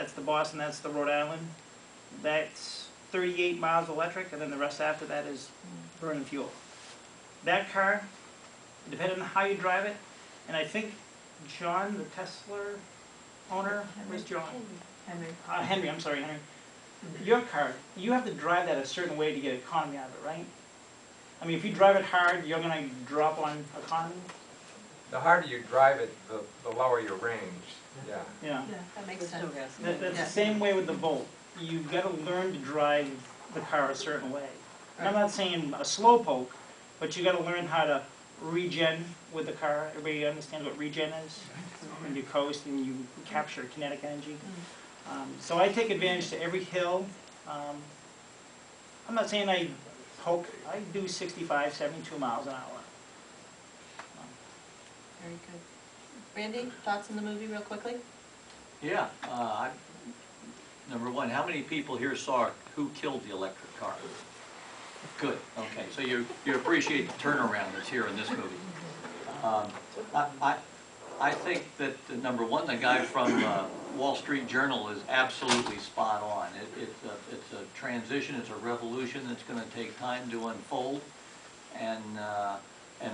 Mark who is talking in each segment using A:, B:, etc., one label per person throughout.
A: that's the Boston, that's the Rhode Island. That's 38 miles electric, and then the rest after that is burning fuel. That car, depending on how you drive it, and I think John, the Tesla owner, where's John? Henry, I'm sorry, Henry. Your car, you have to drive that a certain way to get economy out of it, right? I mean, if you drive it hard, you're going to drop on economy?
B: The harder you drive it, the lower your range. Yeah.
A: Yeah.
C: Yeah, that makes sense.
A: That's the same way with the Volt. You've got to learn to drive the car a certain way. And I'm not saying a slow poke, but you got to learn how to regen with the car. Everybody understands what regen is? When you coast and you capture kinetic energy. So I take advantage to every hill. I'm not saying I poke. I do 65, 72 miles an hour.
C: Very good. Randy, thoughts on the movie real quickly?
D: Yeah. Number one, how many people here saw Who Killed the Electric Car? Good. Okay. So you appreciate the turnaround that's here in this movie. I think that number one, the guy from Wall Street Journal is absolutely spot on. It's a transition. It's a revolution that's going to take time to unfold, and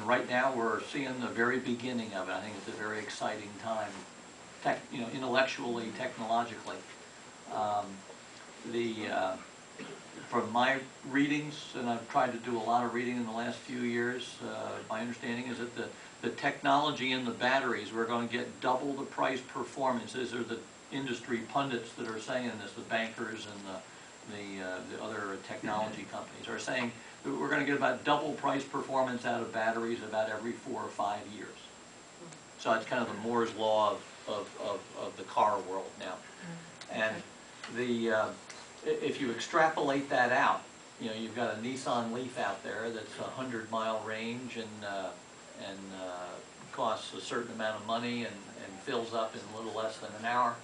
D: right now we're seeing the very beginning of it. I think it's a very exciting time, intellectually, technologically. From my readings, and I've tried to do a lot of reading in the last few years, my understanding is that the technology in the batteries, we're going to get double the price performance. These are the industry pundits that are saying this, the bankers and the other technology companies are saying that we're going to get about double price performance out of batteries about every 4 or 5 years. So it's kind of the Moore's law of the car world now. And if you extrapolate that out, you've got a Nissan Leaf out there that's a 100-mile range and costs a certain amount of money and fills up in a little less than an hour.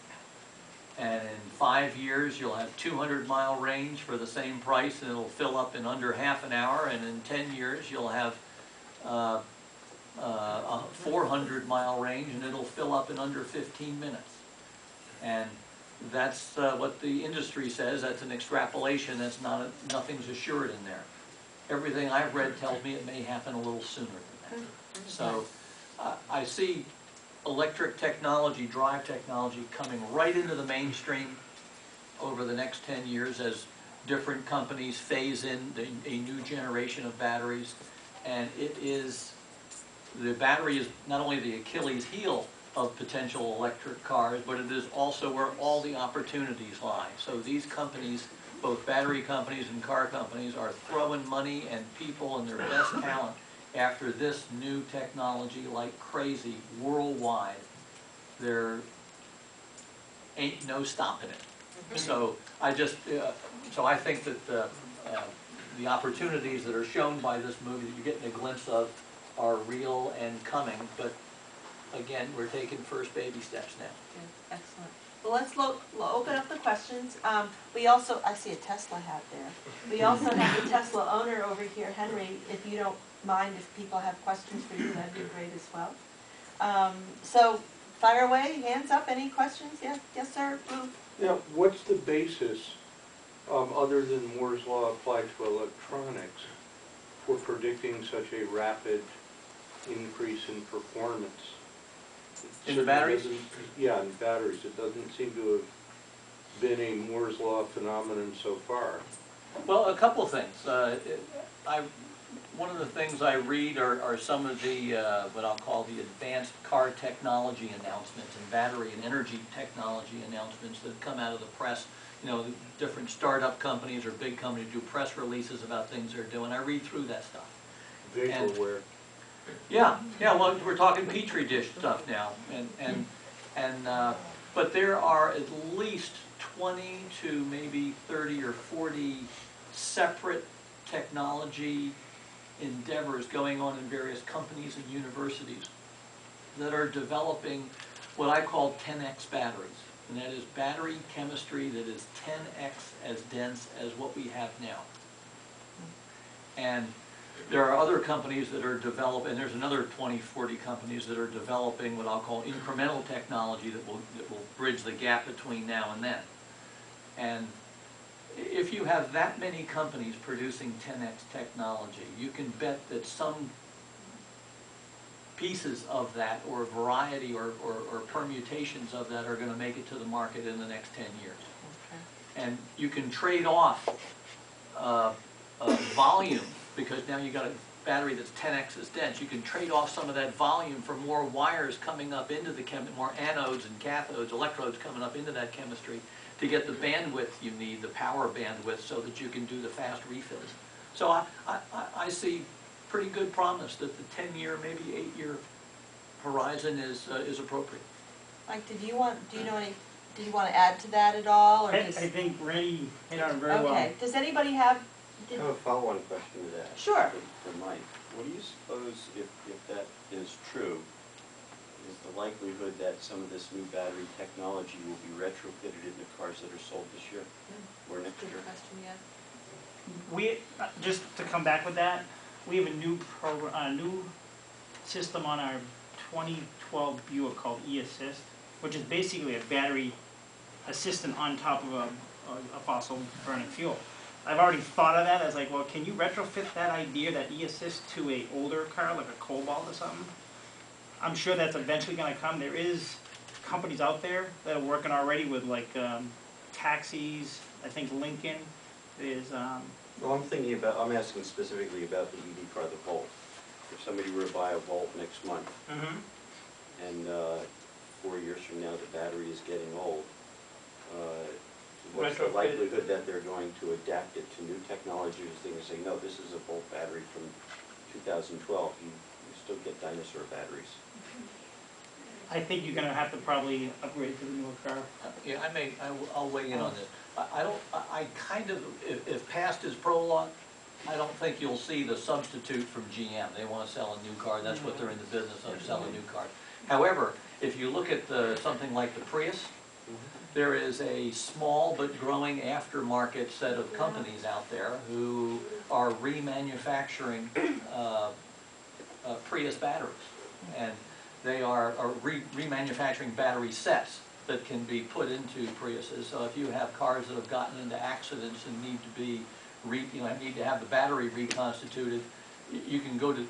D: And in 5 years, you'll have 200-mile range for the same price, and it'll fill up in under half an hour. And in 10 years, you'll have a 400-mile range, and it'll fill up in under 15 minutes. And that's what the industry says. That's an extrapolation. That's nothing's assured in there. Everything I've read tells me it may happen a little sooner than that. So I see electric technology, drive technology coming right into the mainstream over the next 10 years as different companies phase in a new generation of batteries. And the battery is not only the Achilles heel of potential electric cars, but it is also where all the opportunities lie. So these companies, both battery companies and car companies, are throwing money and people and their best talent after this new technology like crazy worldwide. There ain't no stopping it. So I think that the opportunities that are shown by this movie that you're getting a glimpse of are real and coming, but again, we're taking first baby steps now.
C: Good. Excellent. Well, let's open up the questions. We also, I see a Tesla hat there. We also have the Tesla owner over here, Henry. If you don't mind, if people have questions for you, that'd be great as well. So, fire away, hands up, any questions? Yes, sir, Blue.
E: Now, what's the basis, other than Moore's law applied to electronics, for predicting such a rapid increase in performance?
D: In the batteries?
E: Yeah, in batteries. It doesn't seem to have been a Moore's law phenomenon so far.
D: Well, a couple of things. One of the things I read are some of the what I'll call the advanced car technology announcements and battery and energy technology announcements that come out of the press. Different startup companies or big companies do press releases about things they're doing. I read through that stuff.
E: Vaporware.
D: Yeah. Well, we're talking petri dish stuff now, but there are at least 20 to maybe 30 or 40 separate technology endeavors going on in various companies and universities that are developing what I call 10x batteries, and that is battery chemistry that is 10x as dense as what we have now. And There are other companies that are developing, and there's another 20, 40 companies that are developing what I'll call incremental technology that will bridge the gap between now and then. And if you have that many companies producing 10x technology, you can bet that some pieces of that, or a variety or permutations of that, are going to make it to the market in the next 10 years.
C: Okay.
D: And you can trade off volume, because now you got a battery that's 10x as dense. You can trade off some of that volume for more wires coming up into the more anodes and cathodes, electrodes coming up into that chemistry to get the bandwidth you need, the power bandwidth, so that you can do the fast refills. So I see pretty good promise that the 10-year, maybe 8-year horizon is appropriate.
C: Mike, did you want to add to that at all, or
A: I
C: just?
A: think Randy hit on it very well.
C: Okay, does anybody have?
F: I have a follow-on question to that.
C: Sure.
F: For Mike. What do you suppose, if that is true, is the likelihood that some of this new battery technology will be retrofitted into cars that are sold this year or next year?
C: Good question, yeah.
A: We, just to come back with that, we have a new program, a new system on our 2012 Buick called eAssist, which is basically a battery assistant on top of a fossil burning fuel. I've already thought of that as like, well, can you retrofit that idea, that eAssist, to a older car, like a Cobalt or something? I'm sure that's eventually going to come. There is companies out there that are working already with like taxis. I think Lincoln is.
F: Well, I'm asking specifically about the EV car, the Volt. If somebody were to buy a Volt next month, and 4 years from now the battery is getting old, what's the
A: Retrofit.
F: likelihood that they're going to adapt it to new technologies? They're going to say, no, this is a Volt battery from 2012. You still get dinosaur batteries.
A: I think you're going to have to probably upgrade to the newer car.
D: Yeah, I'll weigh in on this. I kind of, if past is prologue, I don't think you'll see the substitute from GM. They want to sell a new car. That's what they're in the business of, selling new cars. However, if you look at something like the Prius, there is a small but growing aftermarket set of companies out there who are remanufacturing Prius batteries. And they are remanufacturing battery sets that can be put into Priuses. So if you have cars that have gotten into accidents and need to be, need to have the battery reconstituted, you can go to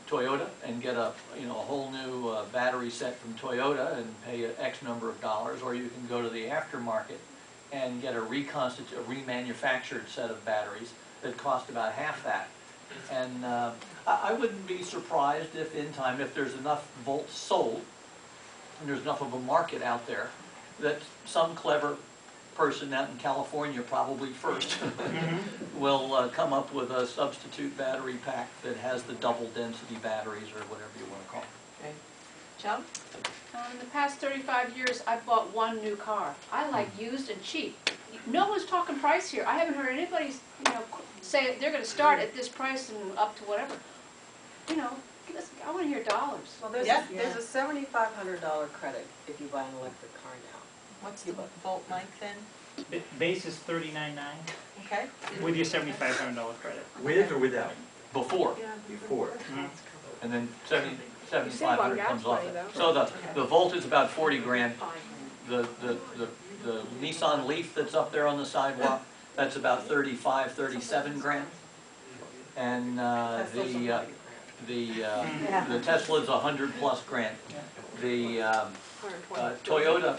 D: Toyota and get a whole new battery set from Toyota and pay X number of dollars, or you can go to the aftermarket and get a remanufactured set of batteries that cost about half that. And I wouldn't be surprised if in time, if there's enough Volts sold, and there's enough of a market out there, that some clever person out in California, probably first, will come up with a substitute battery pack that has the double density batteries, or whatever you want to call it.
C: Okay. Joan?
G: In the past 35 years, I've bought one new car. I like used and cheap. No one's talking price here. I haven't heard anybody, say they're going to start at this price and up to whatever. I want to hear dollars.
H: Well, there's a $7,500 credit if you buy an electric car now.
C: What's the Volt, Mike, then?
A: Base is $39,900
C: Okay.
A: with your $7,500 credit.
B: With or without?
D: Before,
B: Before.
D: and then 7,500 comes off it.
G: though.
D: So the Volt is about 40 grand. The Nissan Leaf that's up there on the sidewalk, that's about 35, 37 grand. And the Tesla's 100 plus grand. The Toyota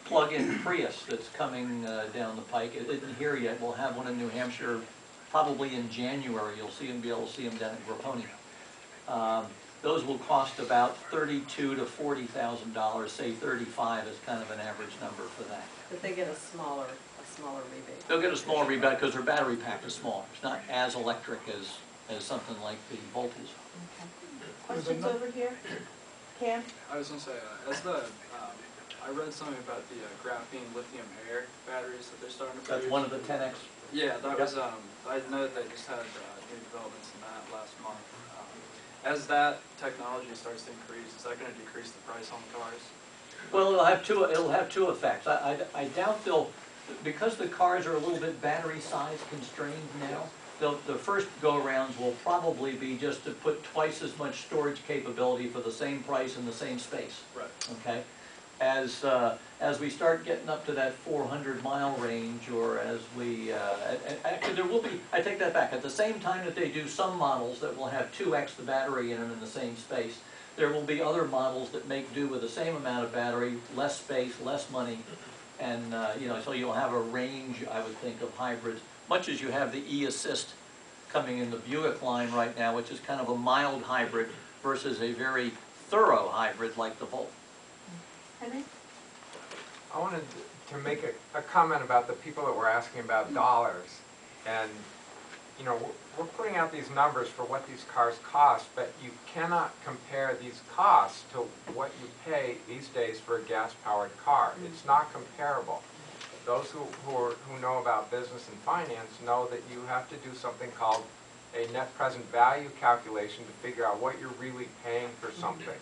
D: plug-in Prius that's coming down the pike, it isn't here yet. We'll have one in New Hampshire probably in January. You'll be able to see them down at Grapponi. Those will cost about $32,000 to $40,000, say 35 is kind of an average number for that.
H: But they get a smaller rebate.
D: They'll get a small rebate because their battery pack is small. It's not as electric as something like the Volt is.
C: Okay. Questions over here? Cam?
I: I was going to say, I read something about the graphene lithium air batteries that they're starting to produce.
D: That's one of the 10X.
I: Yeah, that was, I know that they just had new developments in that last month. As that technology starts to increase, is that going to decrease the price on the cars?
D: Well, it'll have two effects. I doubt they'll, because the cars are a little bit battery size constrained now, the first go-arounds will probably be just to put twice as much storage capability for the same price in the same space.
I: Right.
D: Okay? As we start getting up to that 400-mile range, or as we, actually there will be, I take that back, at the same time that they do some models that will have 2x the battery in them in the same space, there will be other models that make do with the same amount of battery, less space, less money, and, you know, so you'll have a range, I would think, of hybrids, much as you have the e-assist coming in the Buick line right now, which is kind of a mild hybrid versus a very thorough hybrid like the Volt.
C: Henry?
B: I wanted to make a comment about the people that were asking about dollars. And, you know, we're putting out these numbers for what these cars cost, but you cannot compare these costs to what you pay these days for a gas-powered car. It's not comparable. Those who know about business and finance know that you have to do something called a net present value calculation to figure out what you're really paying for something.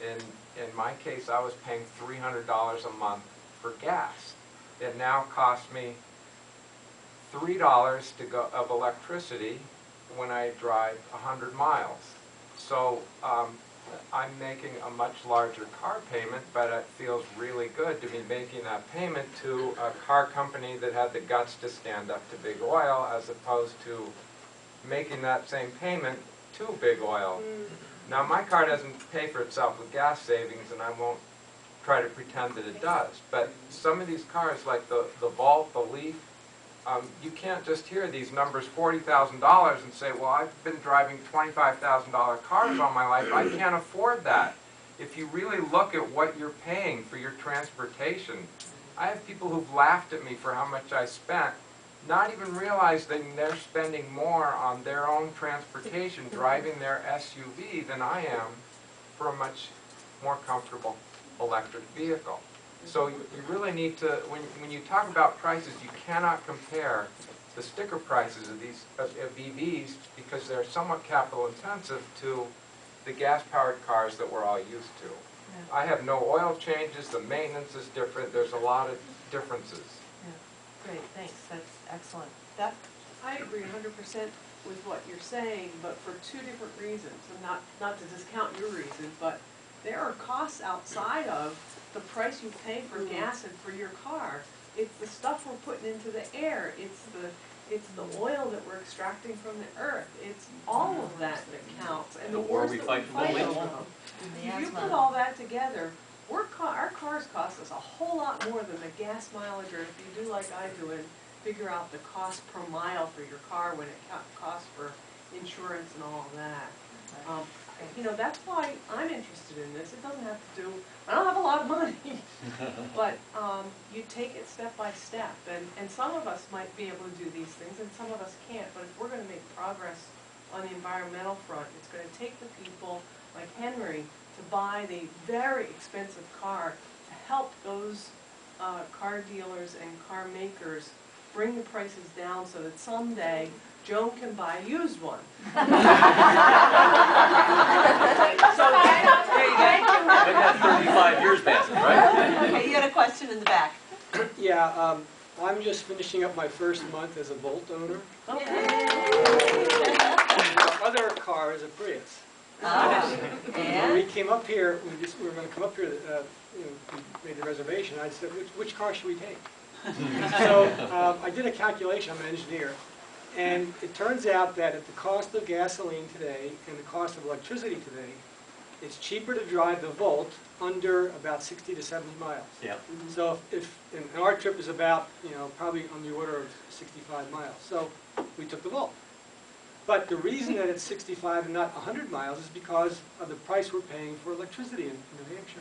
B: In my case, I was paying $300 a month for gas. It now costs me $3 to go of electricity when I drive 100 miles. So I'm making a much larger car payment, but it feels really good to be making that payment to a car company that had the guts to stand up to big oil, as opposed to making that same payment to big oil. Now, my car doesn't pay for itself with gas savings, and I won't try to pretend that it does. But some of these cars, like the Volt, the Leaf, you can't just hear these numbers, $40,000, and say, well, I've been driving $25,000 cars all my life. I can't afford that. If you really look at what you're paying for your transportation, I have people who've laughed at me for how much I spent, not even realizing they're spending more on their own transportation, driving their SUV, than I am for a much more comfortable electric vehicle. So you really need to, when you talk about prices, you cannot compare the sticker prices of these of EVs, because they're somewhat capital intensive, to the gas-powered cars that we're all used to.
C: Yeah.
B: I have no oil changes, the maintenance is different, there's a lot of differences.
C: Great, thanks, that's excellent. Beth?
H: I agree 100% with what you're saying, but for two different reasons. And not to discount your reason, but there are costs outside of the price you pay for gas and for your car. It's the stuff we're putting into the air. It's the oil that we're extracting from the earth. It's all of that that counts. And the wars that we fight over them. If you put all that together, our cars cost us a whole lot more than the gas mileage, or if you do like I do and figure out the cost per mile for your car when it costs for insurance and all of that. You know, that's why I'm interested in this. It doesn't have to do, I don't have a lot of money, but you take it step by step. And some of us might be able to do these things and some of us can't, but if we're going to make progress on the environmental front, it's going to take the people like Henry to buy the very expensive car to help those car dealers and car makers bring the prices down so that someday Joan can buy a used one. So there you go.
D: They got 35 years passing, right?
C: Okay, you had a question in the back.
J: Yeah, I'm just finishing up my first month as a Volt owner.
C: Okay.
J: My other car is a Prius. When we
C: And?
J: came up here, we were going to come up here, we made the reservation. I said, which car should we take? So I did a calculation. I'm an engineer. And it turns out that at the cost of gasoline today and the cost of electricity today, it's cheaper to drive the Volt under about 60 to 70 miles.
D: Yeah.
J: So if and our trip is about, probably on the order of 65 miles. So we took the Volt. But the reason that it's 65 and not 100 miles is because of the price we're paying for electricity in New Hampshire.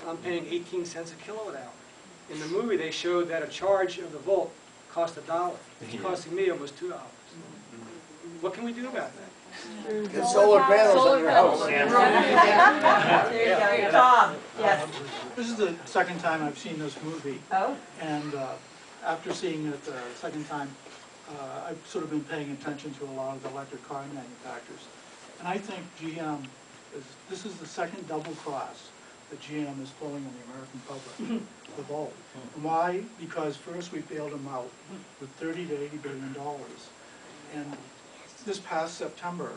J: I'm paying 18 cents a kilowatt hour. In the movie, they showed that a charge of the Volt cost $1. It's costing me almost $2. What can we do about that?
K: Get solar panels on your house.
C: There you go. Tom, yes.
L: This is the second time I've seen this movie,
C: Oh?
L: and after seeing it the second time, I've sort of been paying attention to a lot of the electric car manufacturers. And I think GM this is the second double cross that GM is pulling on the American public, the Volt. And why? Because first we bailed them out with $30 to $80 billion. And this past September,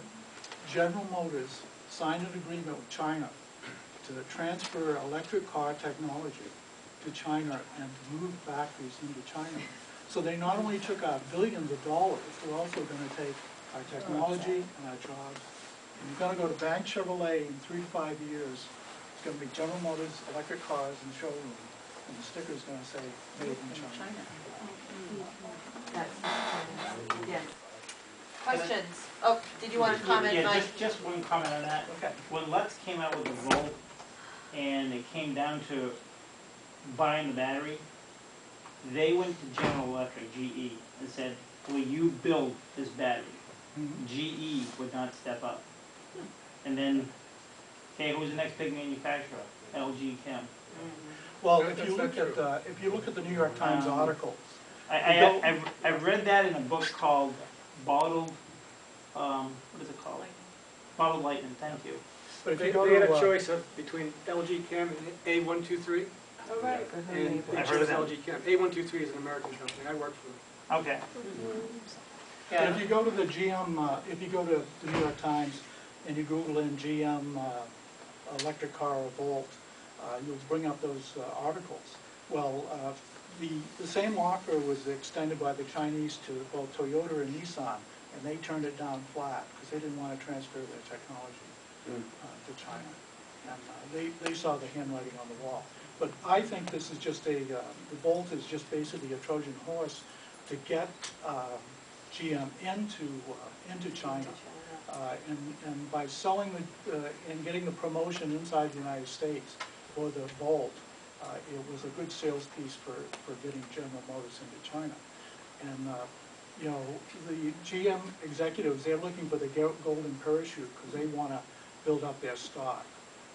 L: General Motors signed an agreement with China to transfer electric car technology to China and move factories into China. So they not only took out billions of dollars, they're also going to take our technology and our jobs. And you're going to go to Bank Chevrolet in 3 to 5 years. It's going to be General Motors electric cars in the showroom, and the sticker's going to say "Made in China."
C: Yes. Questions? Oh, did you want to comment,
A: Yeah,
C: Mike?
A: just one comment on that.
D: Okay.
A: When Lutz came out with the Volt, and it came down to buying the battery, they went to General Electric, GE, and said, will you build this battery? GE would not step up. And then, okay, who's the next big manufacturer? LG Chem.
L: Well,
E: That's
L: if you
E: not
L: look at the New York Times articles,
A: I read that in a book called Bottled, what is it called? Bottled Lightning, thank you.
L: but if
J: They
L: you go
J: had a
L: to,
J: choice between LG Chem and A123,
C: Oh, right.
J: and they
A: I've heard of
J: chose
A: them.
J: LG Chem. A123 is an American company, I work for them.
A: Okay.
L: but if you go to the GM, if you go to the New York Times and you Google in GM electric car or Volt, you'll bring up those articles. Well, the same offer was extended by the Chinese to both Toyota and Nissan, and they turned it down flat because they didn't want to transfer their technology to China. And they saw the handwriting on the wall. But I think this is just the Volt is just basically a Trojan horse to get GM into China. And by selling and getting the promotion inside the United States for the Volt, it was a good sales piece for getting General Motors into China. And you know, the GM executives, they're looking for the golden parachute because they want to build up their stock.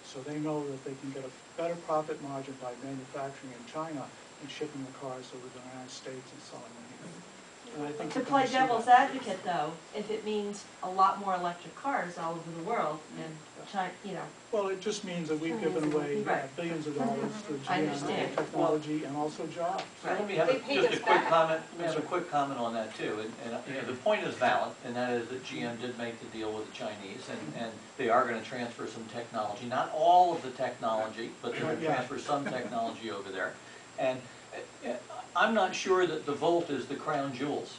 L: So they know that they can get a better profit margin by manufacturing in China and shipping the cars over to the United States and selling them here. And I think
C: To
L: you're
C: play
L: gonna see
C: devil's
L: that.
C: advocate, though, if it means a lot more electric cars all over the world, and China, you know,
L: Well, it just means that we've given away
C: Right.
L: billions of dollars for
C: I
L: GM
C: understand.
L: technology and also jobs.
D: Let me have
G: They paid
D: just
G: us
D: a quick
G: back.
D: comment, just a quick comment on that too. And you know, the point is valid, and that is that GM did make the deal with the Chinese, and they are gonna transfer some technology, not all of the technology, but they're gonna
L: Yeah.
D: transfer some technology over there. And I'm not sure that the Volt is the crown jewels.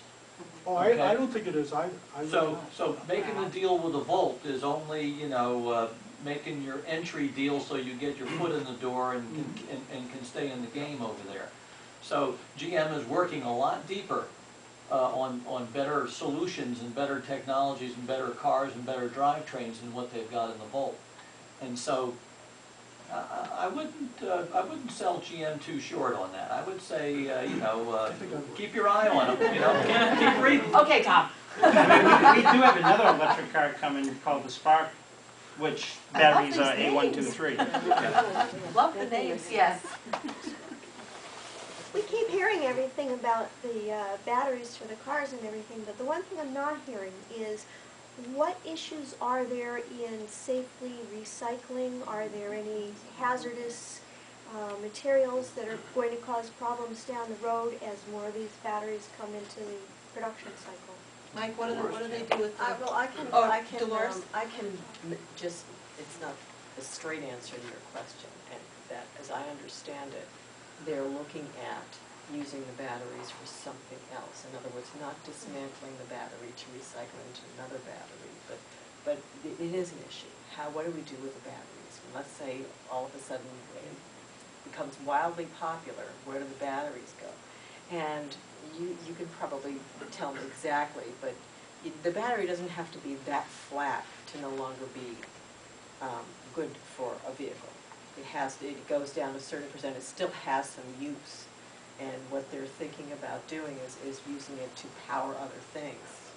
L: Oh,
D: Okay.
L: I don't think it is either. I really
D: So,
L: don't.
D: so making the deal with the Volt is only, you know, making your entry deal so you get your foot in the door and can stay in the game over there. So GM is working a lot deeper on better solutions and better technologies and better cars and better drivetrains than what they've got in the Volt. And so I wouldn't sell GM too short on that. I would say, you know, keep your eye on them, you know, keep reading.
C: okay, Tom.
A: We do have another electric car coming called the Spark, which batteries are
C: these
A: A123.
C: Love the names, yes.
M: We keep hearing everything about the batteries for the cars and everything, but the one thing I'm not hearing is what issues are there in safely recycling? Are there any hazardous materials that are going to cause problems down the road as more of these batteries come into the production cycle?
C: Mike, what do they do with the?
N: Well, I can,
C: Oh,
N: Dolores,
C: Dolores?
N: I can just, it's not a straight answer to your question, and that, as I understand it, they're looking at using the batteries for something else. In other words, not dismantling the battery to recycle into another battery, but it is an issue. What do we do with the batteries? Let's say all of a sudden it becomes wildly popular, where do the batteries go? And you could probably tell me exactly, but the battery doesn't have to be that flat to no longer be good for a vehicle. It goes down a certain percent, it still has some use. And what they're thinking about doing is using it to power other things.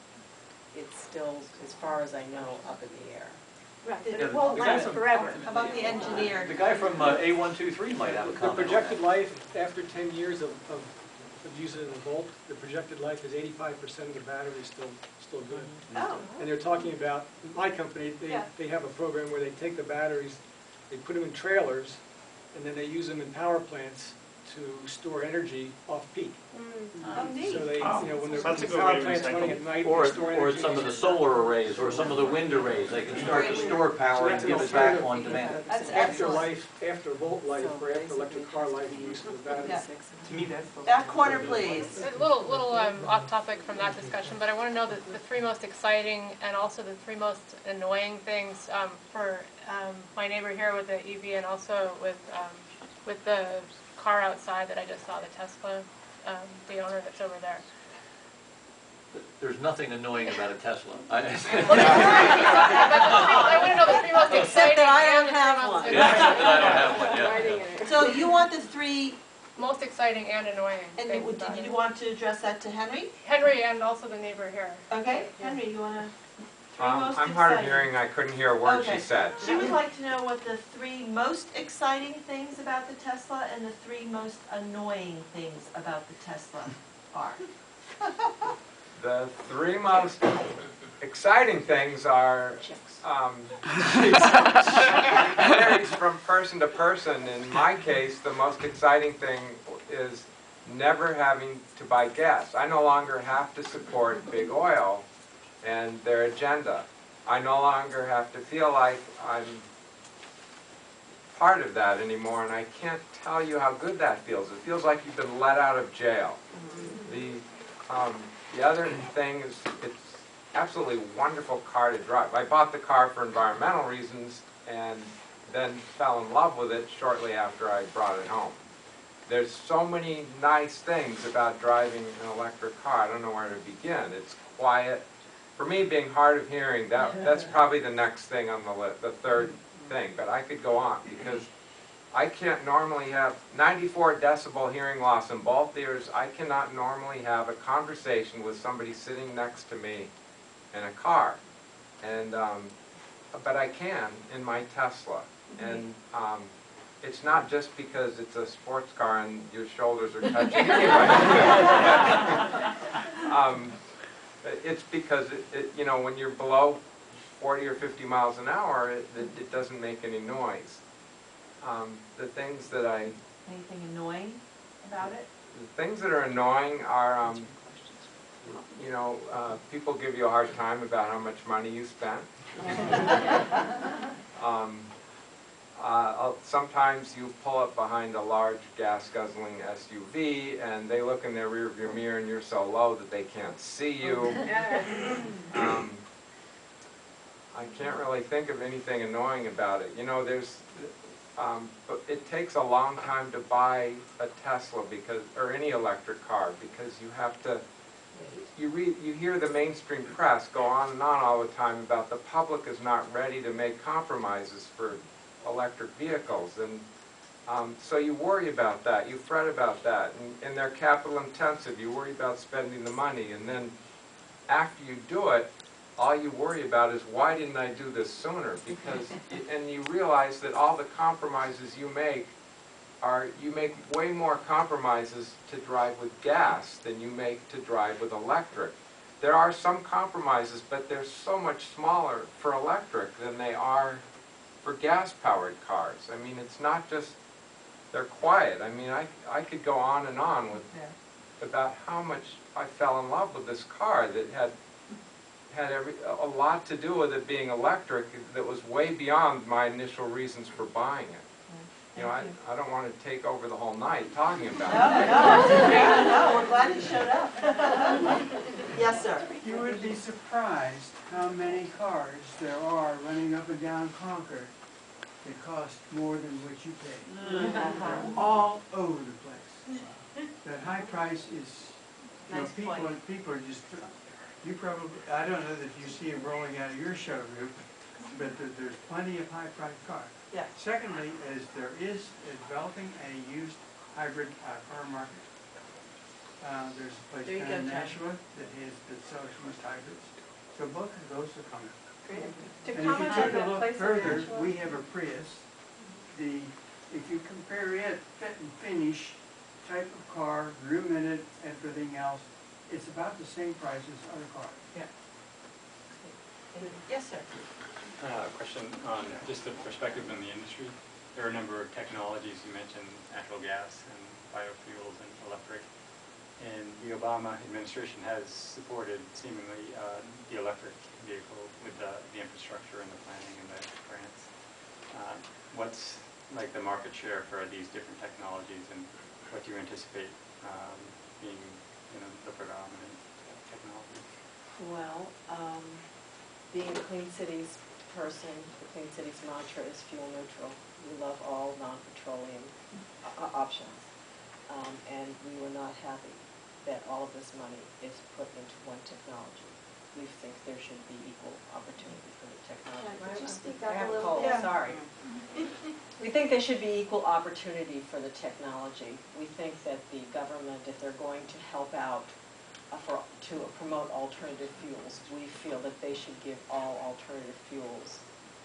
N: It's still, as far as I know, up in the air.
M: Right, but
D: Yeah,
M: it won't
D: the
M: last
D: guy-
M: forever.
C: How about the engineer?
D: The guy from A123 might have a
J: The
D: comment on
J: projected
D: that.
J: life, after 10 years of using it in the Volt, the projected life is 85% of the battery is still good.
C: Oh.
J: And they're talking about, my company,
C: Yeah.
J: they have a program where they take the batteries, they put them in trailers, and then they use them in power plants to store energy off-peak.
C: Oh, neat.
J: So they, when the
A: That's a good
J: power
A: way to
J: plant's
A: recycle.
J: running at night,
D: Or,
J: they store energy.
D: or some of the solar arrays, or some of the wind arrays, they can start to store power and give it back on demand.
C: That's
J: Afterlife, after volt life, or after electric car life, use of the battery.
C: Yeah.
A: To me, that's.
C: Back corner, please.
O: A little off topic from that discussion, but I want to know the three most exciting and also the three most annoying things for my neighbor here with the EV and also with the car outside that I just saw, the Tesla, the owner that's over there.
D: There's nothing annoying about a Tesla.
O: Well, I want to know the three most exciting
C: Except that I
O: and
C: don't
O: the
C: have
O: three most
C: one.
D: Yeah, except that I don't have one, yeah.
C: So you want the three,
O: most exciting and annoying
C: and
O: things about
C: did
O: it.
C: you want to address that to Henry?
O: Henry and also the neighbor here.
C: Okay, Henry, you wanna, three most
B: I'm hard of
C: exciting?
B: hearing, I couldn't hear a word
C: Okay.
B: she said.
C: She would like to know what the three most exciting things about the Tesla and the three most annoying things about the Tesla are.
B: The three most exciting things are, varies from person to person. In my case, the most exciting thing is never having to buy gas. I no longer have to support big oil and their agenda. I no longer have to feel like I'm part of that anymore, and I can't tell you how good that feels. It feels like you've been let out of jail. The other thing is, it's absolutely wonderful car to drive. I bought the car for environmental reasons and then fell in love with it shortly after I brought it home. There's so many nice things about driving an electric car. I don't know where to begin. It's quiet. For me, being hard of hearing, that's probably the next thing on the list, the third thing. But I could go on because I can't normally have 94 decibel hearing loss in both ears. I cannot normally have a conversation with somebody sitting next to me in a car. And, but I can in my Tesla. And it's not just because it's a sports car and your shoulders are touching anyway. It's because, when you're below 40 or 50 miles an hour, it doesn't make any noise. The things that
C: Anything annoying about it?
B: the things that are annoying are, people give you a hard time about how much money you spent. Sometimes you pull up behind a large gas-guzzling SUV and they look in their rearview mirror and you're so low that they can't see you. I can't really think of anything annoying about it. But it takes a long time to buy a Tesla or any electric car because you have to. You hear the mainstream press go on and on all the time about the public is not ready to make compromises for electric vehicles, and so you worry about that, you fret about that, and they're capital intensive. You worry about spending the money, and then after you do it, all you worry about is why didn't I do this sooner? Because and you realize that all the compromises you make way more compromises to drive with gas than you make to drive with electric. There are some compromises, but they're so much smaller for electric than they are for gas-powered cars. I mean, it's not just they're quiet. I mean, I could go on and on about how much I fell in love with this car that had a lot to do with it being electric that was way beyond my initial reasons for buying it. I don't want to take over the whole night talking about it.
C: No, we're glad you showed up. Yes, sir.
K: You would be surprised how many cars there are running up and down Concord that cost more than what you pay. They're all over the place. That high price is,
C: Nice point.
K: people are just, you probably, I don't know that you see them rolling out of your showroom, but there's plenty of high-priced cars.
C: Yeah.
K: Secondly, is there is developing a used hybrid car market. There's a place
C: There you
K: down in
C: go, John.
K: Nashua that sells used hybrids. So both of those are coming.
H: To
K: And if you
H: comment on
K: take a
H: that
K: look
H: place in
K: further,
H: Nashua.
K: we have a Prius. If you compare it, fit and finish, type of car, room in it, everything else, it's about the same price as other cars.
C: Yes, sir.
P: Question on just the perspective in the industry. There are a number of technologies, you mentioned natural gas and biofuels and electric. And the Obama administration has supported seemingly the electric vehicle with the infrastructure and the planning and the grants. What's like the market share for these different technologies, and what do you anticipate being, the predominant technology?
N: Well, being a Clean Cities person, the Clean Cities mantra is fuel neutral. We love all non-petroleum options. And we were not happy that all of this money is put into one technology. We think there should be equal opportunity for the technology.
M: Could you speak
N: I
M: up
N: have
M: a
N: a
M: little
N: cold,
M: bit?
N: sorry. We think there should be equal opportunity for the technology. We think that the government, if they're going to help out to promote alternative fuels, we feel that they should give all alternative fuels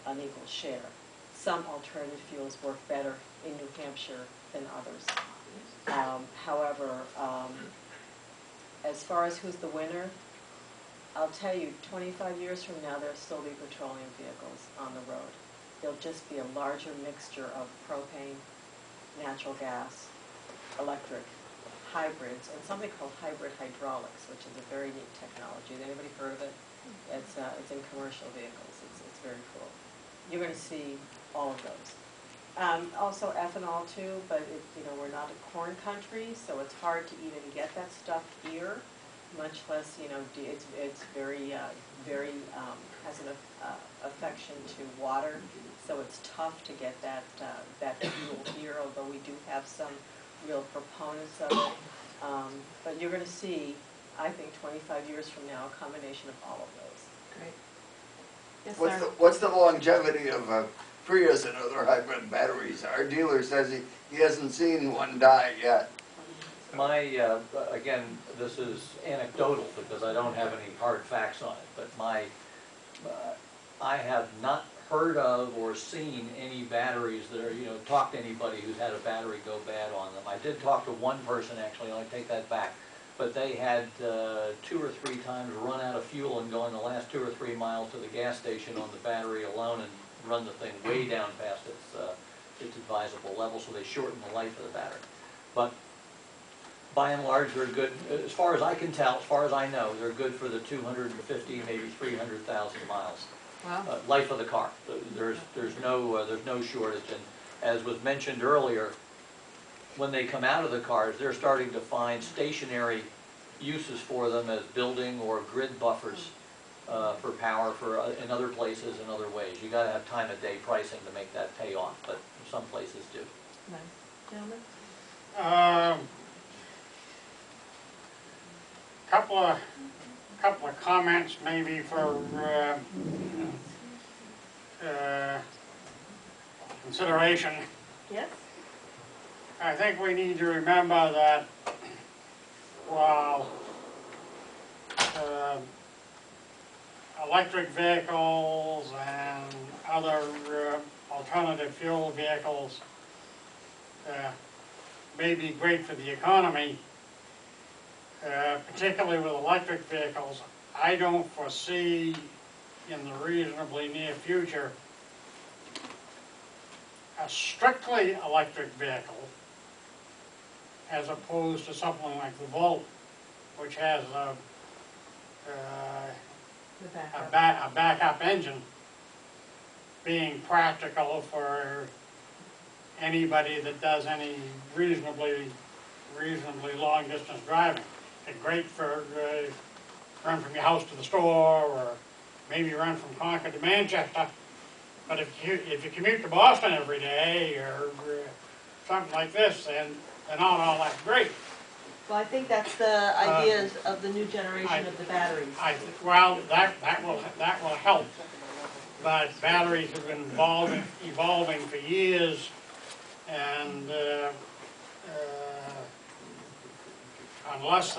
N: an equal share. Some alternative fuels work better in New Hampshire than others. However, as far as who's the winner, I'll tell you, 25 years from now, there'll still be petroleum vehicles on the road. There'll just be a larger mixture of propane, natural gas, electric, hybrids, and something called hybrid hydraulics, which is a very neat technology. Has anybody heard of it? It's in commercial vehicles. It's very cool. You're going to see all of those. Also ethanol too, but we're not a corn country, so it's hard to even get that stuff here. Much less, it's very has an affection to water, so it's tough to get that fuel here. Although we do have some real proponents of it, but you're going to see, I think, 25 years from now, a combination of all of those.
C: Great. Yes, sir.
Q: What's the longevity of a Prius and other hybrid batteries? Our dealer says he hasn't seen one die yet.
D: My, again, this is anecdotal because I don't have any hard facts on it, but I have not heard of or seen any batteries that are, talked to anybody who's had a battery go bad on them. I did talk to one person, actually, I'll take that back, but they had 2 or 3 times run out of fuel and going the last 2 or 3 miles to the gas station on the battery alone and run the thing way down past its advisable level, so they shortened the life of the battery. But by and large, they're good, as far as I can tell, as far as I know, they're good for the 250, maybe 300,000 miles.
C: Wow.
D: Life of the car. There's no shortage, and as was mentioned earlier, when they come out of the cars, they're starting to find stationary uses for them as building or grid buffers for power in other places and other ways. You got to have time of day pricing to make that pay off, but some places do.
C: Nice. Gentlemen?
R: Couple of comments maybe for consideration.
C: Yes?
R: I think we need to remember that while electric vehicles and other alternative fuel vehicles may be great for the economy, particularly with electric vehicles, I don't foresee in the reasonably near future a strictly electric vehicle as opposed to something like the Volt, which has a backup engine, being practical for anybody that does any reasonably long distance driving. It's great for run from your house to the store, or maybe run from Concord to Manchester. But if you commute to Boston every day or something like this, then they're not all that great.
C: Well, I think that's the idea of the new generation of the batteries.
R: Well, that will help. But batteries have been evolving for years, and unless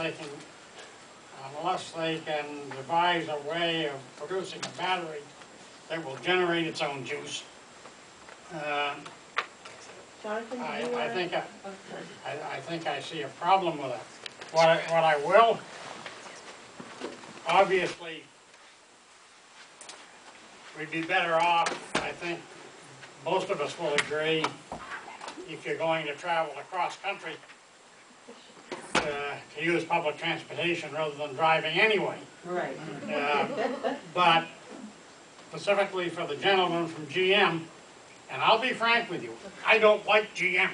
R: they can devise a way of producing a battery that will generate its own juice,
C: Jonathan,
R: I think I see a problem with it. What I will, obviously, we'd be better off, I think most of us will agree, if you're going to travel across country to use public transportation rather than driving anyway.
C: Right.
R: But specifically for the gentleman from GM, and I'll be frank with you, I don't like GM.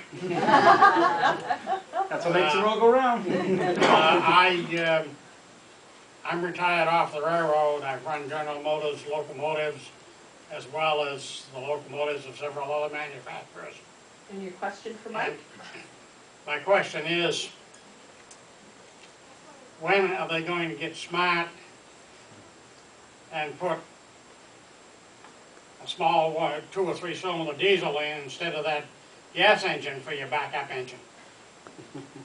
A: That's what makes the world go round.
R: I'm retired off the railroad. I've run General Motors locomotives as well as the locomotives of several other manufacturers.
C: And your question for Mike?
R: My question is, when are they going to get smart and put a small 2 or 3 cylinder diesel in instead of that gas engine for your backup engine?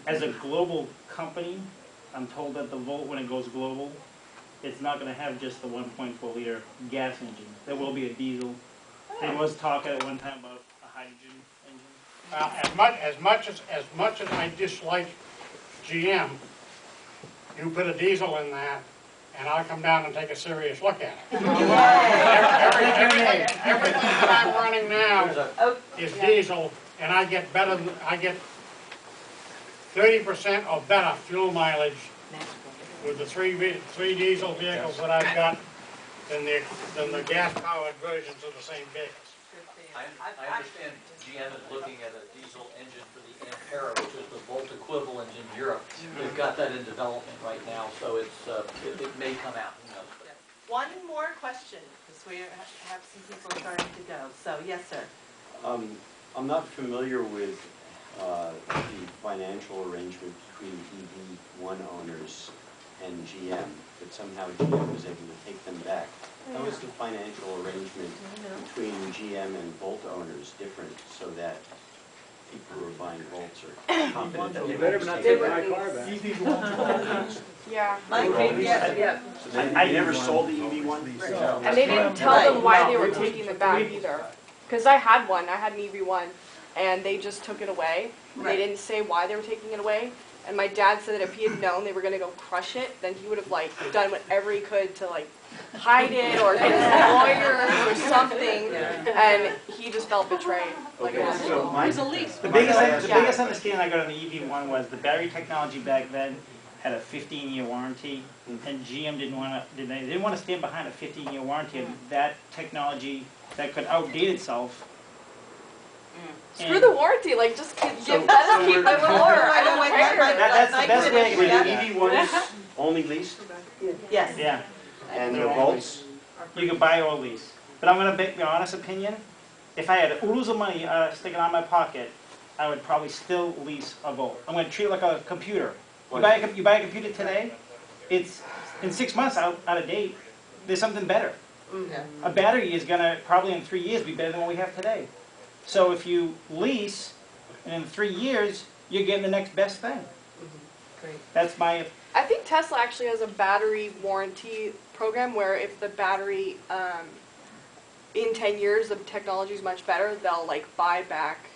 A: As a global company, I'm told that the Volt, when it goes global, it's not going to have just the 1.4 liter gas engine. There will be a diesel. There was talk at one time about a hydrogen engine.
R: As much as I dislike GM, you put a diesel in that, and I'll come down and take a serious look at it. Everything that I'm running now is diesel, and I get 30% or better fuel mileage with the three diesel vehicles that I've got than the gas-powered versions of the same vehicles.
D: I understand GM is looking at a diesel engine for the Ampera, which is the Volt equivalent in Europe. They've got that in development right now, so it may come out. Who knows?
C: One more question, because we have some people starting to go. So, yes, sir.
F: I'm not familiar with the financial arrangement between EV1 owners and GM, but somehow GM was able to take them back. How is the financial arrangement between GM and Volt owners different so that people who are buying Volts are confident that they
J: better
F: won't
J: not
F: take
J: take
F: it
J: my
F: back?
J: car back.
O: Yeah.
C: Yeah.
F: So they never sold the EV1?
O: And they didn't tell them why they were taking it back either. Because I had one, I had an EV1, and they just took it away. They didn't say why they were taking it away. And my dad said that if he had known they were going to go crush it, then he would have done whatever he could to hide it or get his lawyers or something. And he just felt betrayed.
F: Okay, so my,
C: There's a lease.
A: The biggest understanding I got on the EV1 was the battery technology back then had a 15-year warranty, and GM didn't want to stand behind a 15-year warranty of that technology that could outdate itself.
O: Screw the warranty, just keep the core. I don't care.
A: That's the best way to
F: were
A: get
F: the
A: it.
F: EV1s only leased?
C: Yes.
A: Yeah,
F: And the Volts?
A: you can buy or lease. But I'm going to make my honest opinion. If I had oodles of money sticking out of my pocket, I would probably still lease a Volt. I'm going to treat it like a computer. You buy a computer today, it's in 6 months out of date. There's something better. A battery is going to probably in 3 years be better than what we have today. So if you lease, and in 3 years, you're getting the next best thing.
C: Great.
A: That's my...
O: I think Tesla actually has a battery warranty program where if the battery, in 10 years, the technology is much better, they'll buy back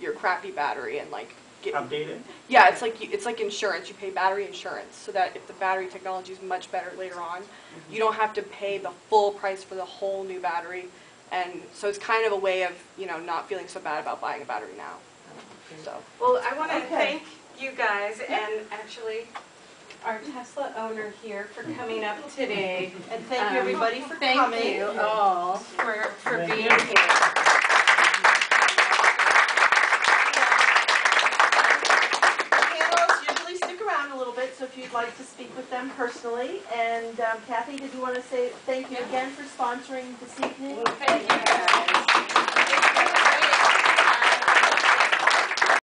O: your crappy battery and get
A: Updated?
O: Yeah, it's like insurance. You pay battery insurance so that if the battery technology is much better later on, you don't have to pay the full price for the whole new battery. And so it's kind of a way of, not feeling so bad about buying a battery now. So.
S: Well, I want to thank you guys and actually our Tesla owner here for coming up today.
C: And thank you everybody for coming.
S: Thank you all for being here.
C: Usually stick around a little bit, so if you'd like to speak with them personally. And Kathy, did you want to say thank you again for sponsoring this evening?
S: Thank you guys.